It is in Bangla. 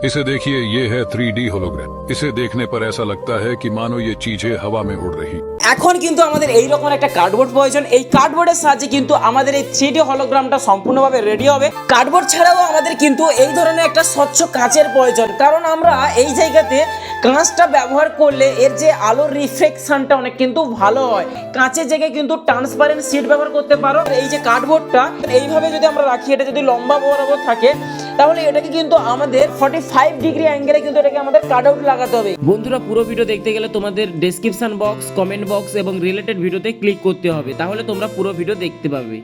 इसे देखिए, ये है 3D होलोग्राम। इसे देखने पर ऐसा लगता है कि मानो ये चीजें हवा में उड़ रही। এখন কিন্তু আমাদের এই রকম একটা কার্ডবোর্ড প্রয়োজন। এই কার্ডবোর্ডের সাহায্যে কিন্তু আমাদের এই 3D হলোগ্রামটা সম্পূর্ণভাবে রেডি হবে। কার্ডবোর্ড ছাড়াও আমাদের কিন্তু এই ধরনের একটা স্বচ্ছ কাঁচের প্রয়োজন, কারণ আমরা এই জায়গাতে কাঁচটা ব্যবহার করলে এর যে আলোর রিফ্লেকশনটা অনেক কিন্তু ভালো হয়। কাঁচের জায়গায় কিন্তু ট্রান্সপারেন্ট শিট ব্যবহার করতে পারো। এই যে কার্ডবোর্ডটা এইভাবে যদি আমরা রাখি, এটা যদি লম্বা বরাবর থাকে, তাহলে এটাকে কিন্তু আমাদের 45 ডিগ্রি অ্যাঙ্গেলে কিন্তু এটাকে আমাদের কাট আউট লাগাতে হবে। বন্ধুরা, পুরো ভিডিও দেখতে গেলে তোমাদের ডেসক্রিপশন বক্স, কমেন্ট বক্স এবং রিলেটেড ভিডিওতে ক্লিক করতে হবে, তাহলে তোমরা পুরো ভিডিও দেখতে পাবে।